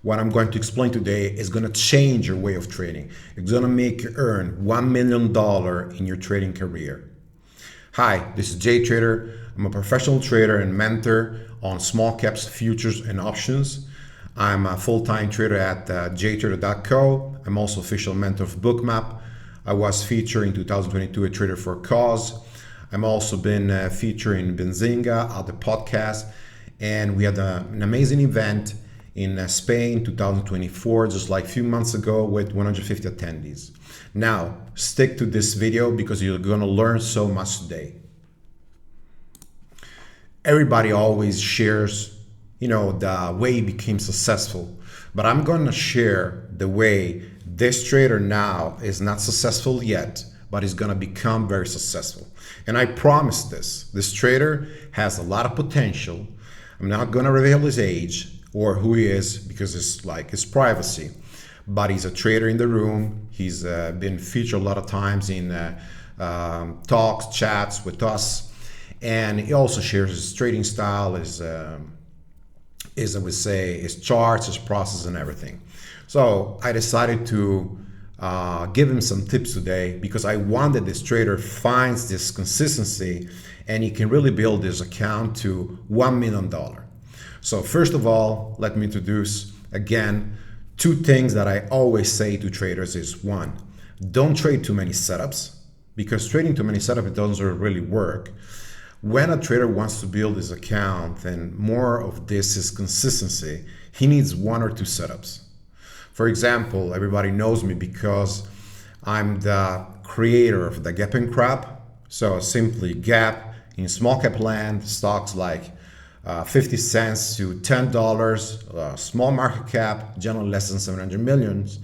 what I'm going to explain today is going to change your way of trading. It's going to make you earn $1 million in your trading career. Hi, this is Jtrader. I'm a professional trader and mentor on small caps, futures, and options. I'm a full-time trader at jtrader.co. I'm also official mentor of Bookmap. I was featured in 2022 at Trader for a Cause. I'm also been featured in Benzinga, other podcasts, and we had an amazing event in Spain 2024, just like a few months ago, with 150 attendees. Now, stick to this video because you're going to learn so much today. Everybody always shares, the way he became successful, but I'm going to share the way this trader now is not successful yet, but is going to become very successful. And I promise this trader has a lot of potential. I'm not going to reveal his age or who he is because it's like his privacy, but he's a trader in the room. He's been featured a lot of times in talks, chats with us, and he also shares his trading style, his I would say, his charts, his process, and everything. So I decided to give him some tips today because I want that this trader finds this consistency and he can really build his account to $1 million. So first of all, let me introduce again two things that I always say to traders is one, don't trade too many setups because trading too many setups, it doesn't really work. When a trader wants to build his account and more of this is consistency, he needs one or two setups. For example, everybody knows me because I'm the creator of the Gap and Crap. So simply Gap in small cap land, stocks like 50 cents to $10, small market cap, generally less than 700 millions.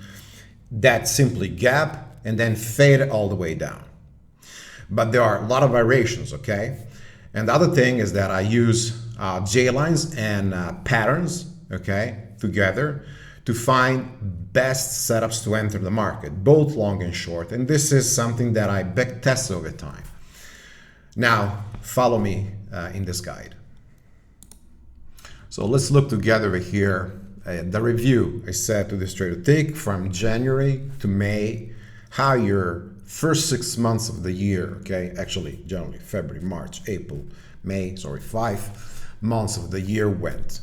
That's simply Gap and then fade it all the way down. But there are a lot of variations, okay? And the other thing is that I use J lines and patterns, okay, together to find best setups to enter the market, both long and short. And this is something that I back test over time. Now, follow me in this guide. So let's look together here at the review. I said to this trader, take from January to May how your first 6 months of the year, okay, actually January, February, March, April, May, 5 months of the year went.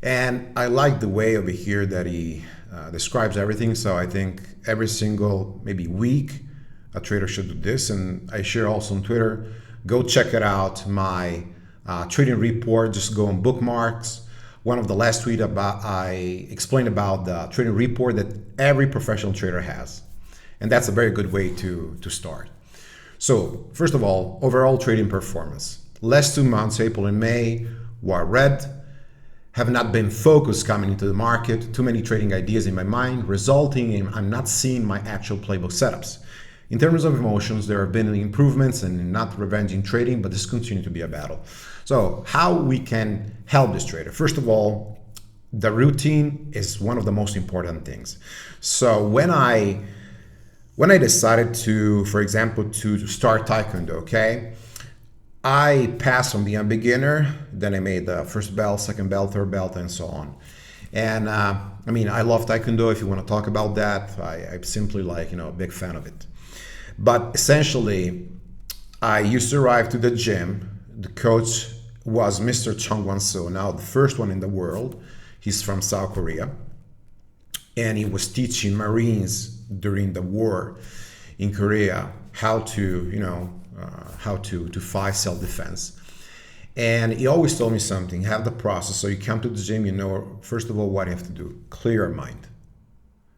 And I like the way over here that he describes everything. So I think every single maybe week a trader should do this. And I share also on Twitter, go check it out, my trading report. Just go on bookmarks. One of the last tweets I explained about the trading report that every professional trader has. And that's a very good way to start. So first of all, overall trading performance. Last 2 months, April and May, were red, have not been focused coming into the market, too many trading ideas in my mind, resulting in I'm not seeing my actual playbook setups. In terms of emotions, there have been improvements and not revenging trading, but this continues to be a battle. So how we can help this trader? First of all, the routine is one of the most important things. So when I decided to, for example, to start Taekwondo, okay, I passed from being a beginner, then I made the first belt, second belt, third belt, and so on. And I love Taekwondo. If you want to talk about that, I'm simply a big fan of it. But essentially, I used to arrive to the gym. The coach was Mr. Chung Won-soo, now the first one in the world. He's from South Korea. And he was teaching Marines during the war in Korea how to, how to fight self-defense. And he always told me something, have the process. So you come to the gym, first of all, what you have to do, clear your mind.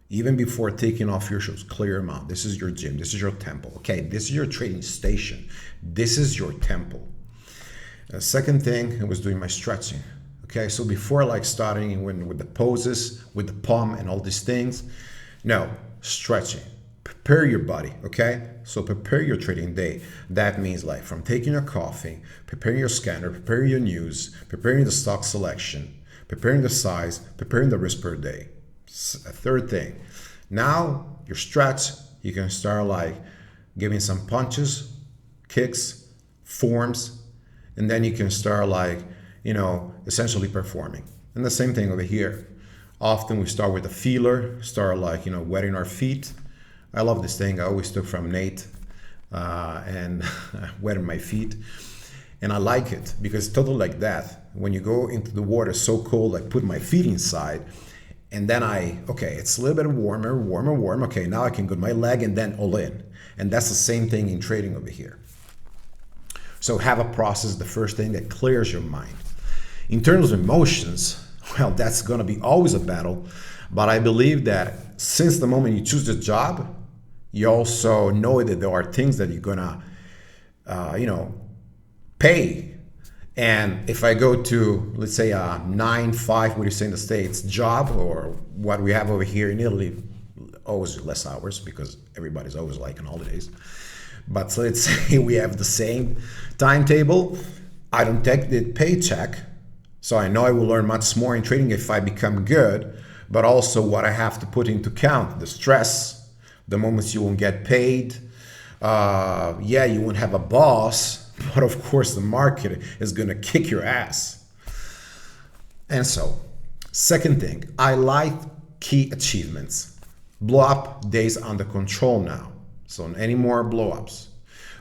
Even before taking off your shoes, clear your mind. This is your gym, this is your temple. Okay, this is your trading station. This is your temple. Second thing, I was doing my stretching. Okay, so before starting with the poses, with the palm and all these things, no, stretching. Prepare your body, okay? So prepare your trading day. That means from taking your coffee, preparing your scanner, preparing your news, preparing the stock selection, preparing the size, preparing the risk per day. A third thing, now your stretch, you can start giving some punches, kicks, forms, and then you can start essentially performing. And the same thing over here. Often we start with a feeler, start like, wetting our feet. I love this thing. I always took from Nate and wetting my feet. And I like it because it's totally like that. When you go into the water so cold, I put my feet inside and then okay, it's a little bit warmer. Okay, now I can go to my leg and then all in. And that's the same thing in trading over here. So have a process, the first thing that clears your mind. In terms of emotions, well, that's gonna be always a battle. But I believe that since the moment you choose the job, you also know that there are things that you're gonna, pay. And if I go to, let's say, a 9-5, what do you say in the States, job, or what we have over here in Italy, always less hours because everybody's always like on holidays. But so let's say we have the same timetable. I don't take the paycheck, so I know I will learn much more in trading if I become good, but also what I have to put into account, the stress, the moments you won't get paid. You won't have a boss, but of course the market is gonna kick your ass. And so, second thing, I like key achievements. Blow up days under control now. So any more blow ups.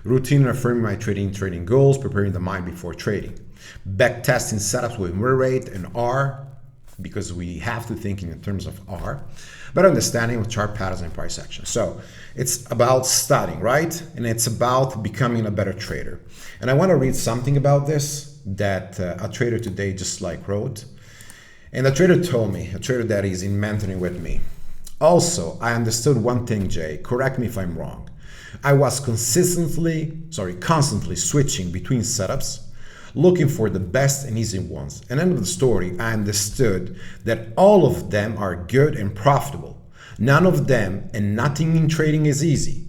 Routine affirming my trading goals, preparing the mind before trading. Back testing setups with mirror rate and R, because we have to think in terms of R. Better understanding of chart patterns and price action. So it's about studying, right? And it's about becoming a better trader. And I want to read something about this that a trader today just like wrote. And the trader told me, a trader that is in mentoring with me. Also, I understood one thing, Jay, correct me if I'm wrong. I was constantly switching between setups, looking for the best and easy ones. And end of the story, I understood that all of them are good and profitable. None of them and nothing in trading is easy.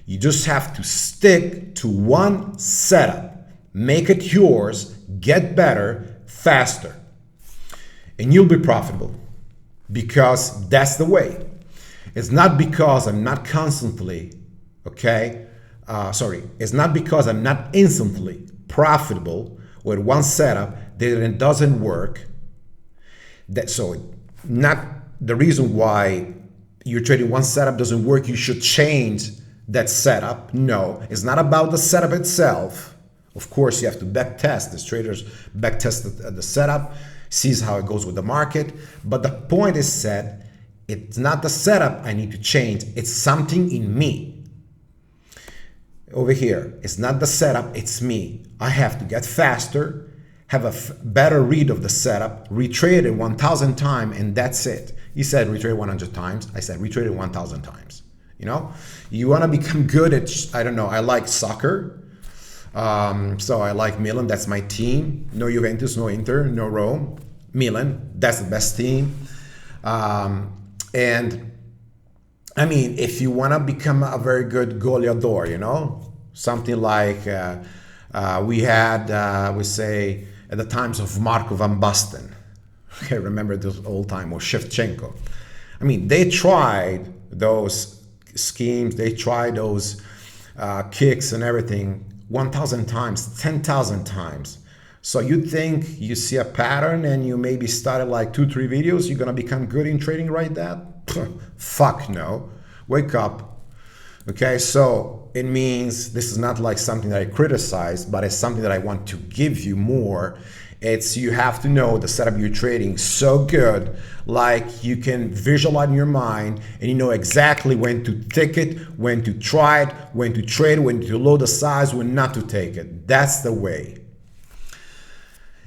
You just have to stick to one setup, make it yours, get better, faster, and you'll be profitable because that's the way. It's not because I'm not constantly, it's not because I'm not instantly profitable with one setup that it doesn't work. Not the reason why you're trading one setup doesn't work, you should change that setup. No, it's not about the setup itself. Of course, you have to back test. This traders back test the setup, sees how it goes with the market. But the point is said, it's not the setup I need to change. It's something in me. Over here, it's not the setup, it's me. I have to get faster, have a better read of the setup, retrade it 1,000 times, and that's it. He said retrade 100 times. I said retrade it 1,000 times. You want to become good at, I like soccer. So I like Milan, that's my team. No Juventus, no Inter, no Rome. Milan, that's the best team. And I mean, if you want to become a very good goleador, something like we had, we say, at the times of Marco van Basten. Okay, remember this old time, or Shevchenko. I mean, they tried those schemes, they tried those kicks and everything 1,000 times, 10,000 times. So you think you see a pattern and you maybe started like 2-3 videos, you're gonna become good in trading right that? Fuck no. Wake up. Okay, so it means this is not like something that I criticize, but it's something that I want to give you more. It's you have to know the setup you're trading so good, like you can visualize in your mind and you know exactly when to take it, when to try it, when to trade, when to load the size, when not to take it. That's the way.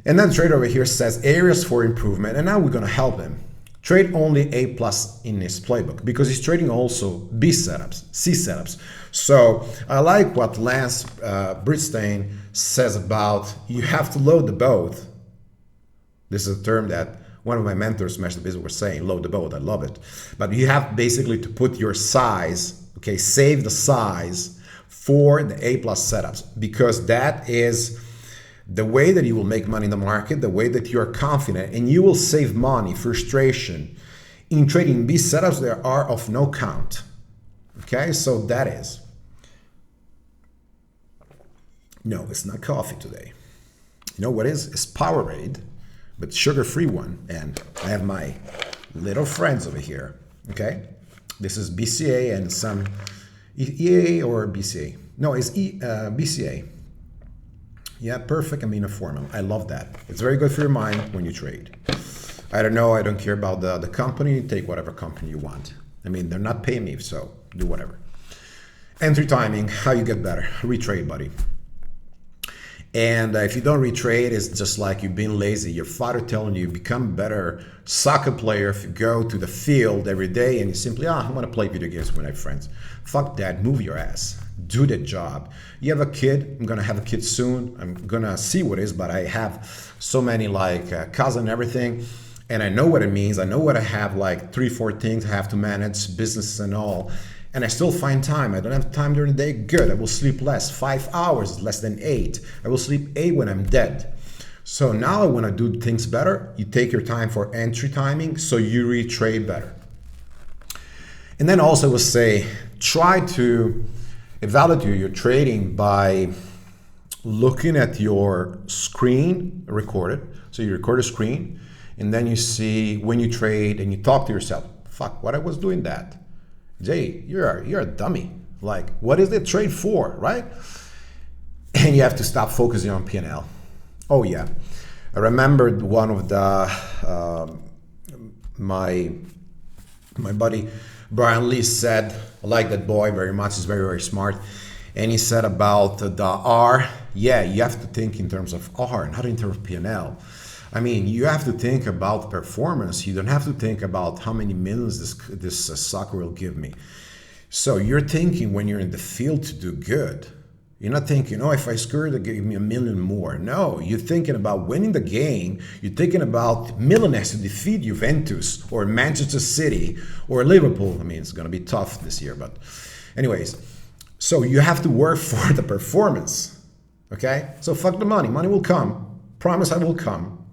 And then the trader over here says areas for improvement, and now we're gonna help him. Trade only A+ in his playbook because he's trading also B setups, C setups. So I like what Lance Britstein says about you have to load the boat. This is a term that one of my mentors, Master Business, was saying, load the boat. I love it. But you have basically to put your size, okay, save the size for the A+ setups because that is the way that you will make money in the market, the way that you are confident, and you will save money, frustration. In trading B setups, there are of no count. Okay, so that is. No, it's not coffee today. You know what is? It's Powerade, but sugar-free one. And I have my little friends over here, okay? This is BCA and some EA or BCA. No, it's BCA. Yeah, perfect amino formula. I love that. It's very good for your mind when you trade. I don't know. I don't care about the company. Take whatever company you want. I mean, they're not paying me, so do whatever. Entry timing, how you get better. Retrade, buddy. And if you don't retrade, it's just like you've been lazy. Your father telling you become a better soccer player if you go to the field every day and you simply, I want to play video games with my friends. Fuck that, move your ass. Do the job. You have a kid, I'm gonna have a kid soon. I'm gonna see what it is, but I have so many like cousins and everything. And I know what it means. I know what I have, like 3-4 things I have to manage, business and all. And I still find time. I don't have time during the day. Good. I will sleep less. 5 hours, less than 8. I will sleep 8 when I'm dead. So now I want to do things better. You take your time for entry timing so you retrade better. And then also I will say, try to evaluate your trading by looking at your screen recorded. So you record a screen and then you see when you trade and you talk to yourself, fuck, what I was doing that. Jay, you're a dummy. Like, what is the trade for, right? And you have to stop focusing on P&L. Oh yeah, I remembered one of the my buddy Brian Lee said, I like that boy very much. He's very, very smart. And he said about the R, yeah, you have to think in terms of R, not in terms of P&L. I mean, you have to think about performance. You don't have to think about how many millions this soccer will give me. So you're thinking when you're in the field to do good. You're not thinking, oh, if I score, they'll give me $1 million more. No, you're thinking about winning the game. You're thinking about Milanese to defeat Juventus or Manchester City or Liverpool. I mean, it's going to be tough this year, but anyways. So you have to work for the performance, okay? So fuck the money. Money will come. Promise I will come.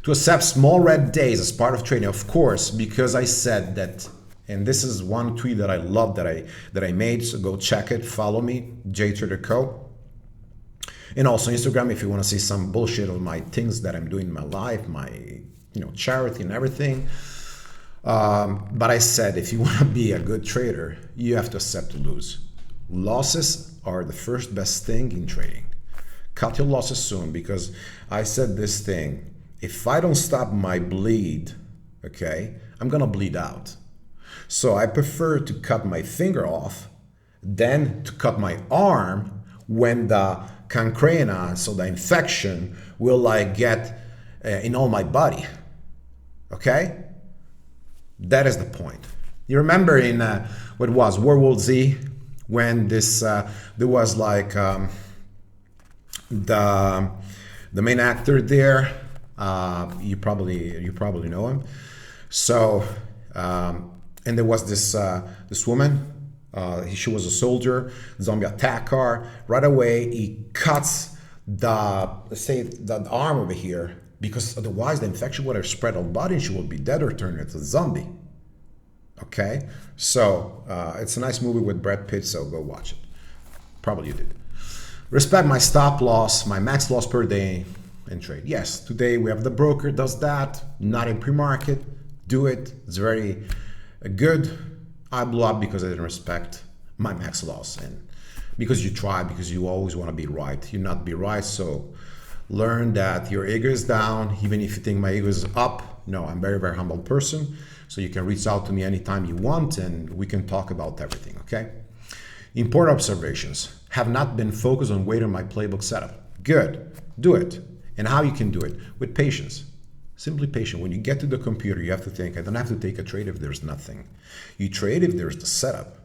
To accept small red days as part of trading, of course, because I said that, and this is one tweet that I love that I made, so go check it, follow me, Jtrader Co. And also Instagram if you want to see some bullshit of my things that I'm doing in my life, my charity and everything. But I said if you want to be a good trader, you have to accept to lose. Losses are the first best thing in trading. Cut your losses soon, because I said this thing. If I don't stop my bleed, okay, I'm gonna bleed out. So I prefer to cut my finger off than to cut my arm when the cancrena, so the infection, will like get in all my body. Okay? That is the point. You remember in what was World War Z, when this there was like the main actor there. You probably know him. So and there was this woman. She was a soldier. Zombie attack her. Right away, he cuts the arm over here, because otherwise the infection would have spread on the body and she would be dead or turned into a zombie. Okay, so it's a nice movie with Brad Pitt, so go watch it. Probably you did. Respect my stop loss, my max loss per day and trade. Yes, today we have the broker does that, not in pre-market. Do it. It's very good. I blew up because I didn't respect my max loss, and because you try, because you always want to be right. You not be right, so learn that your ego is down, even if you think my ego is up. No, I'm very, very humble person. So you can reach out to me anytime you want and we can talk about everything, okay? Important observations. Have not been focused on waiting on my playbook setup. Good, do it. And how you can do it? With patience. Simply patient. When you get to the computer, you have to think, I don't have to take a trade if there's nothing. You trade if there's the setup,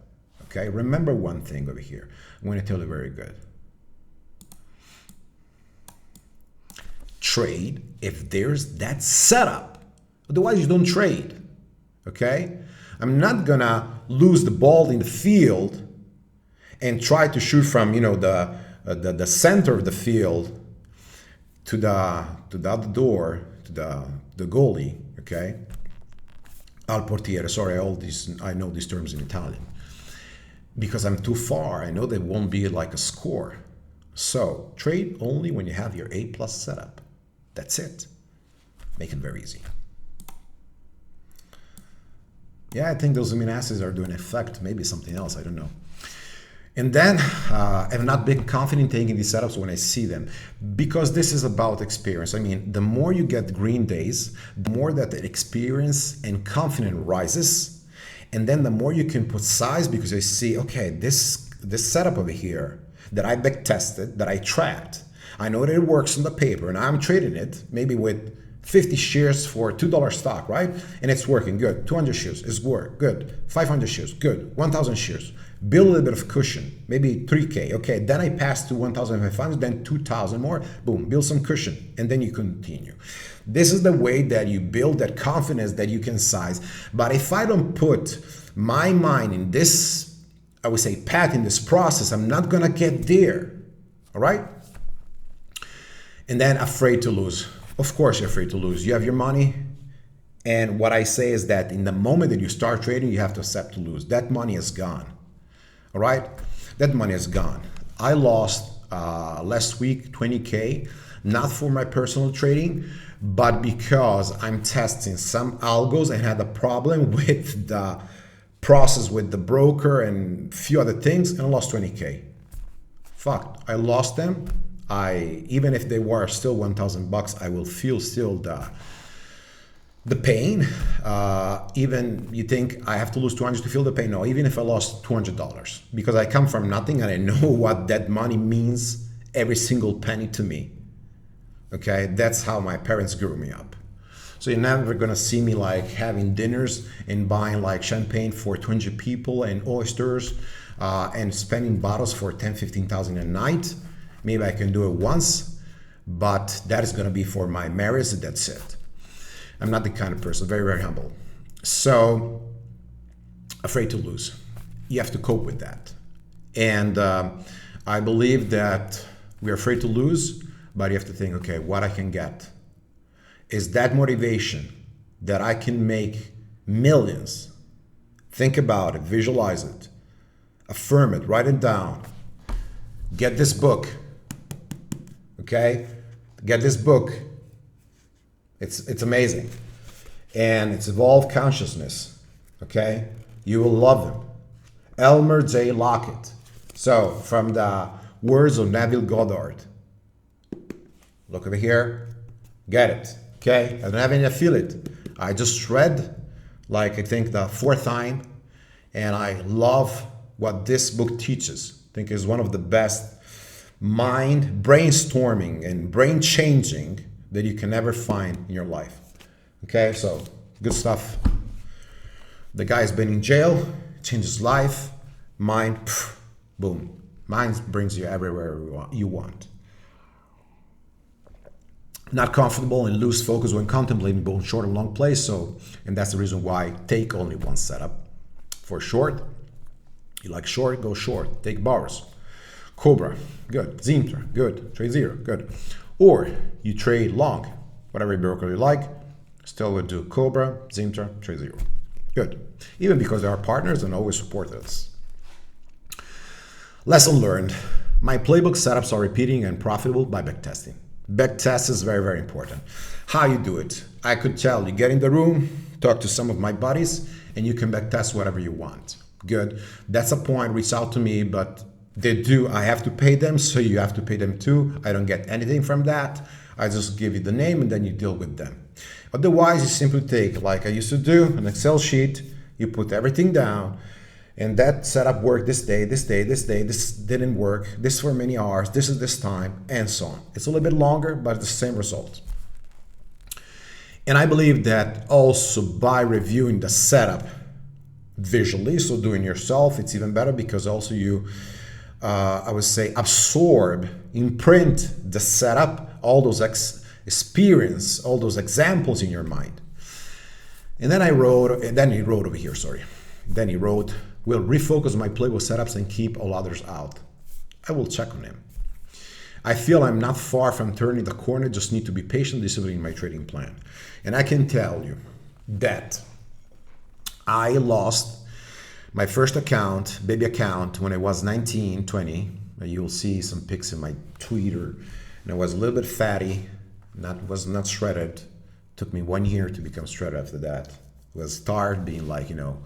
okay? Remember one thing over here. I'm going to tell you very good. Trade if there's that setup. Otherwise, you don't trade. Okay, I'm not gonna lose the ball in the field and try to shoot from the center of the field to the other door, to the goalie. Okay, al portiere. Sorry, I know these terms in Italian, because I'm too far. I know there won't be like a score. So trade only when you have your A+ setup. That's it. Make it very easy. Yeah, I think those amino acids are doing effect, maybe something else, I don't know. And then I've not been confident taking these setups when I see them, because this is about experience. I mean, the more you get green days, the more that the experience and confidence rises. And then the more you can put size, because I see, okay, this setup over here that I back tested, that I tracked, I know that it works on the paper, and I'm trading it maybe with 50 shares for $2 stock, right? And it's working good. 200 shares is work good. 500 shares good. 1,000 shares. Build a little bit of cushion, maybe 3K. Okay, then I pass to 1,500, then 2,000 more. Boom, build some cushion, and then you continue. This is the way that you build that confidence that you can size. But if I don't put my mind in this, I would say, path, in this process, I'm not gonna get there. All right? And then afraid to lose. Of course you're afraid to lose. You have your money. And what I say is that in the moment that you start trading, you have to accept to lose. That money is gone. All right? That money is gone. I lost last week 20K, not for my personal trading, but because I'm testing some algos and had a problem with the process with the broker and a few other things, and I lost 20K. Fuck, I lost them. Even if they were still 1,000 bucks, I will feel still the pain. Even you think I have to lose 200 to feel the pain? No, even if I lost $200, because I come from nothing and I know what that money means, every single penny to me. Okay, that's how my parents grew me up. So you're never gonna see me like having dinners and buying like champagne for 200 people and oysters and spending bottles for 10, 15,000 a night. Maybe I can do it once, but that is gonna be for my marriage, that's it. I'm not the kind of person, very, very humble. So, afraid to lose. You have to cope with that. And I believe that we're afraid to lose, but you have to think, okay, what I can get. Is that motivation that I can make millions? Think about it, visualize it, affirm it, write it down. Get this book, okay? Get this book. It's amazing. And it's Evolved Consciousness, okay? You will love them. Elmer J. Lockett. So, from the words of Neville Goddard. Look over here. Get it, okay? I don't have any affiliate. I just read, like, I think the fourth time, and I love what this book teaches. I think it's one of the best mind brainstorming and brain changing that you can ever find in your life. Okay, so good stuff. The guy's been in jail, changed his life, mind, boom. Mind brings you everywhere you want. Not comfortable and lose focus when contemplating both short and long plays. So, and that's the reason why I take only one setup. For short, you like short, go short. Take bars. Cobra, good. Jtrader, good. Trade good. Or you trade long, whatever broker you like, still would do Cobra, Jtrader, Trade good. Even because they are partners and always support us. Lesson learned. My playbook setups are repeating and profitable by backtesting. Backtest is very, very important. How you do it? I could tell you, get in the room, talk to some of my buddies, and you can backtest whatever you want. Good. That's a point. Reach out to me, but they do. I have to pay them, so you have to pay them too. I don't get anything from that. I just give you the name and then you deal with them. Otherwise, you simply take, like I used to do, an Excel sheet, you put everything down, and that setup worked this day, this didn't work, this for many hours, this is this time, and so on. It's a little bit longer, but the same result. And I believe that also by reviewing the setup visually, so doing yourself, it's even better because also you, I would say, absorb, imprint the setup, all those experience, all those examples in your mind. And then he wrote over here, Then he wrote, will refocus my playbook setups and keep all others out. I will check on him. I feel I'm not far from turning the corner, just need to be patient, disciplined in my trading plan. And I can tell you that I lost my first account, baby account, when I was 19, 20. You'll see some pics in my Twitter. And I was a little bit fatty, was not shredded. Took me 1 year to become shredded after that. was tired being like, not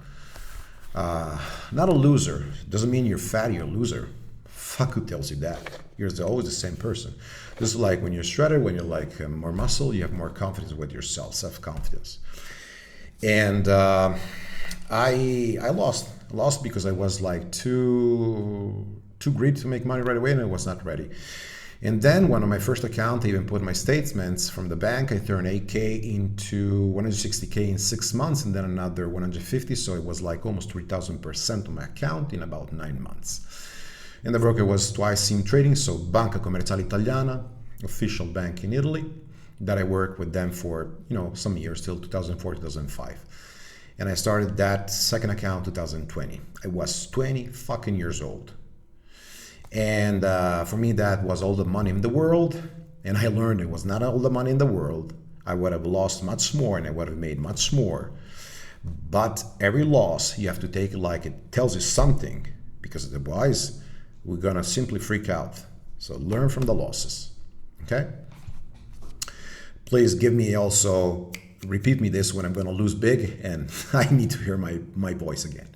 a loser. Doesn't mean you're fat, you're a loser. Fuck who tells you that? You're always the same person. This is like when you're shredded, when you're like more muscle, you have more confidence with yourself, self-confidence. And I lost because I was like too greedy to make money right away, and I was not ready. And then one of my first account, I even put my statements from the bank. I turned 8K into 160K in 6 months, and then another 150. So it was like almost 3,000% on my account in about 9 months. And the broker was twice in trading, so Banca Commerciale Italiana, official bank in Italy, that I worked with them for some years till 2004, 2005. And I started that second account 2020. I was 20 fucking years old. And for me, that was all the money in the world. And I learned it was not all the money in the world. I would have lost much more and I would have made much more. But every loss, you have to take it like it tells you something, because otherwise we're gonna simply freak out. So learn from the losses, okay? Please give me also, repeat me this when I'm gonna lose big and I need to hear my voice again.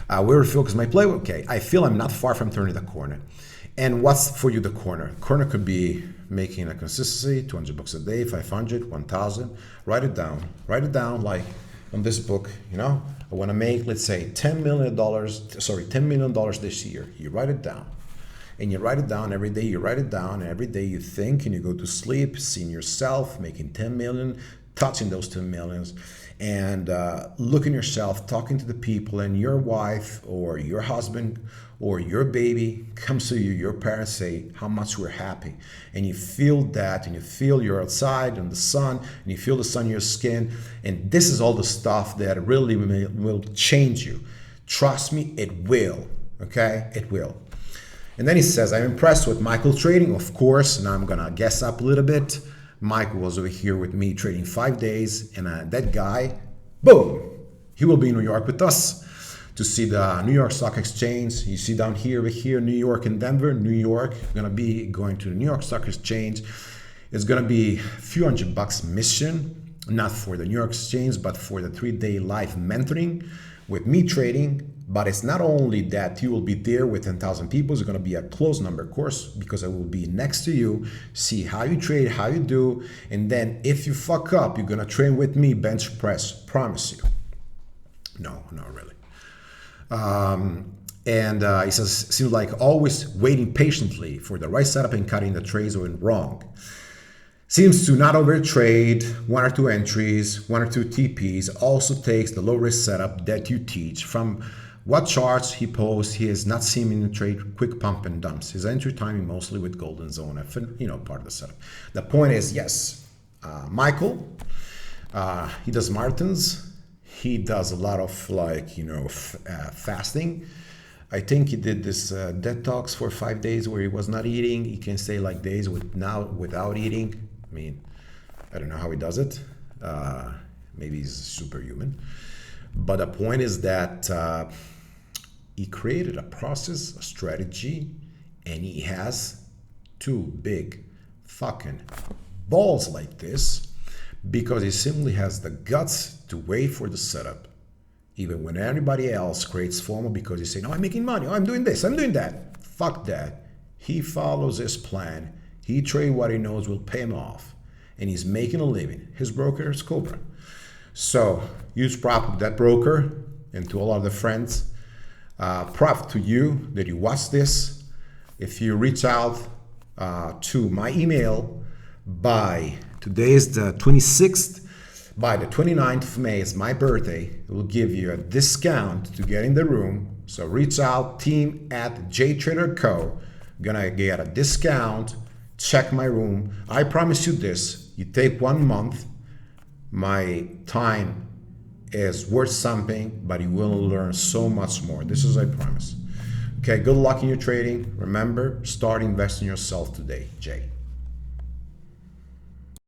Where to focus my play? Okay, I feel I'm not far from turning the corner. And what's for you the corner? Corner could be making a consistency, 200 bucks a day, 500, 1,000. Write it down like on this book, I want to make, let's say, $10 million this year. You write it down. And you write it down every day, and every day you think and you go to sleep, seeing yourself making 10 million, touching those 10 millions, and looking yourself, talking to the people, and your wife or your husband or your baby comes to you, your parents say how much we're happy. And you feel that, and you feel you're outside in the sun, and you feel the sun in your skin. And this is all the stuff that really will change you. Trust me, it will, okay? It will. And then he says, I'm impressed with Michael trading, of course. Now I'm gonna guess up a little bit. Mike was over here with me trading 5 days, and that guy, boom, he will be in New York with us to see the New York Stock Exchange. You see down here, over here, New York and Denver. New York, gonna be going to the New York Stock Exchange. It's gonna be a few $100 mission, not for the New York Exchange, but for the 3-day live mentoring with me trading. But it's not only that you will be there with 10,000 people. It's going to be a closed number course, because I will be next to you, see how you trade, how you do. And then if you fuck up, you're going to train with me, bench press, promise you. No, not really. He says, seems like always waiting patiently for the right setup and cutting the trades when wrong. Seems to not overtrade, 1 or 2 entries, 1 or 2 TPs. Also takes the low risk setup that you teach. From what charts he posts, he is not seeming to trade quick pump and dumps. His entry timing mostly with golden zone, part of the setup. The point is, yes, Michael, he does marathons. He does a lot of fasting. I think he did this detox for 5 days where he was not eating. He can stay like days without eating. I mean, I don't know how he does it. Maybe he's superhuman. But the point is that he created a process, a strategy, and he has 2 big fucking balls like this, because he simply has the guts to wait for the setup. Even when everybody else creates FOMO because he's saying, oh, I'm making money, oh, I'm doing this, I'm doing that. Fuck that. He follows his plan. He trades what he knows will pay him off. And he's making a living. His broker is Cobra. So huge prop to that broker and to all other friends. Prop to you that you watch this. If you reach out to my email by, today is the 26th, by the 29th of May is my birthday, it will give you a discount to get in the room. So reach out, team at Jtrader Co. Gonna get a discount, check my room. I promise you this, you take 1 month, my time is worth something, but you will learn so much more. This is I promise. Okay, good luck in your trading. Remember, start investing in yourself today. Jay.